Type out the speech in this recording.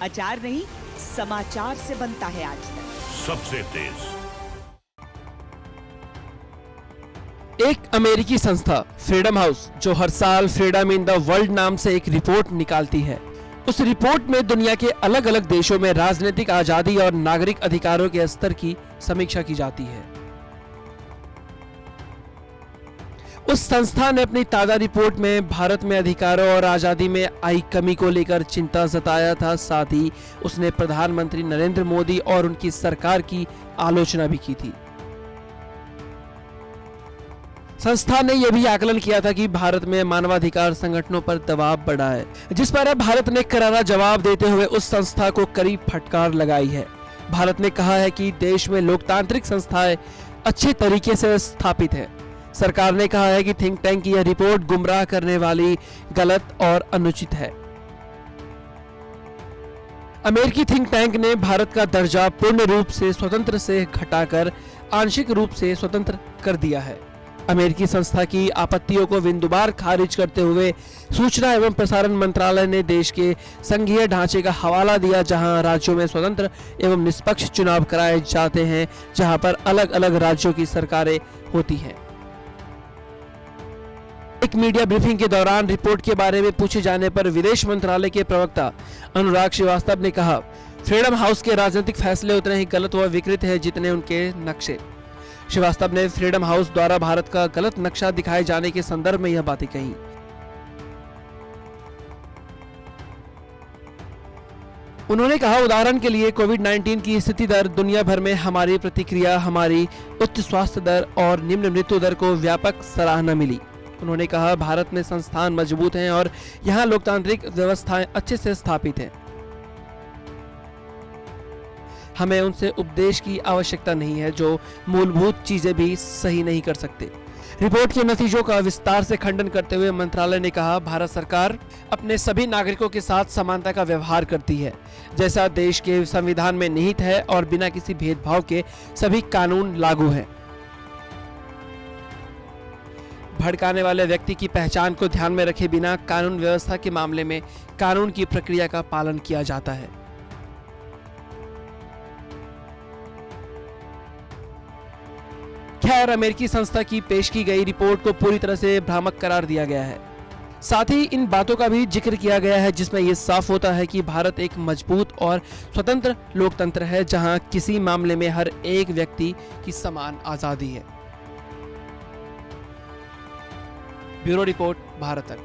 अचार नहीं, समाचार से बनता है आज तक। सबसे तेज एक अमेरिकी संस्था फ्रीडम हाउस जो हर साल फ्रीडम इन द वर्ल्ड नाम से एक रिपोर्ट निकालती है, उस रिपोर्ट में दुनिया के अलग अलग देशों में राजनीतिक आजादी और नागरिक अधिकारों के स्तर की समीक्षा की जाती है। उस संस्था ने अपनी ताजा रिपोर्ट में भारत में अधिकारों और आजादी में आई कमी को लेकर चिंता जताया था। साथ ही उसने प्रधानमंत्री नरेंद्र मोदी और उनकी सरकार की आलोचना भी की थी। संस्था ने यह भी आकलन किया था कि भारत में मानवाधिकार संगठनों पर दबाव बढ़ा है, जिस पर अब भारत ने करारा जवाब देते हुए उस संस्था को कड़ी फटकार लगाई है। भारत ने कहा है कि देश में लोकतांत्रिक संस्थाएं अच्छे तरीके से स्थापित है। सरकार ने कहा है कि थिंक टैंक की यह रिपोर्ट गुमराह करने वाली, गलत और अनुचित है। अमेरिकी थिंक टैंक ने भारत का दर्जा पूर्ण रूप से स्वतंत्र से घटाकर आंशिक रूप से स्वतंत्र कर दिया है। अमेरिकी संस्था की आपत्तियों को बिंदुवार खारिज करते हुए सूचना एवं प्रसारण मंत्रालय ने देश के संघीय ढांचे का हवाला दिया, जहां राज्यों में स्वतंत्र एवं निष्पक्ष चुनाव कराए जाते हैं, जहां पर अलग अलग राज्यों की सरकारें होती हैं। एक मीडिया ब्रीफिंग के दौरान रिपोर्ट के बारे में पूछे जाने पर विदेश मंत्रालय के प्रवक्ता अनुराग श्रीवास्तव ने कहा, फ्रीडम हाउस के राजनीतिक फैसले उतने ही गलत व विकृत हैं जितने उनके नक्शे। श्रीवास्तव ने फ्रीडम हाउस द्वारा भारत का गलत नक्शा दिखाए जाने के संदर्भ में यह बातें कही। उन्होंने कहा, उदाहरण के लिए कोविड-19 की स्थिति दर, दुनिया भर में हमारी प्रतिक्रिया, हमारी उच्च स्वास्थ्य दर और निम्न मृत्यु दर को व्यापक सराहना मिली। उन्होंने कहा, भारत में संस्थान मजबूत हैं और यहाँ लोकतांत्रिक व्यवस्थाएं अच्छे से स्थापित हैं। हमें उनसे उपदेश की आवश्यकता नहीं है जो मूलभूत चीजें भी सही नहीं कर सकते। रिपोर्ट के नतीजों का विस्तार से खंडन करते हुए मंत्रालय ने कहा, भारत सरकार अपने सभी नागरिकों के साथ समानता का व्यवहार करती है, जैसा देश के संविधान में निहित है, और बिना किसी भेदभाव के सभी कानून लागू हैं। भड़काने वाले व्यक्ति की पहचान को ध्यान में रखे बिना कानून व्यवस्था के मामले में कानून की प्रक्रिया का पालन किया जाता है। खैर, अमेरिकी संस्था की पेश की गई रिपोर्ट को पूरी तरह से भ्रामक करार दिया गया है। साथ ही इन बातों का भी जिक्र किया गया है जिसमें यह साफ होता है कि भारत एक मजबूत और स्वतंत्र लोकतंत्र है, जहां किसी मामले में हर एक व्यक्ति की समान आजादी है। ब्यूरो रिपोर्ट, भारत तक।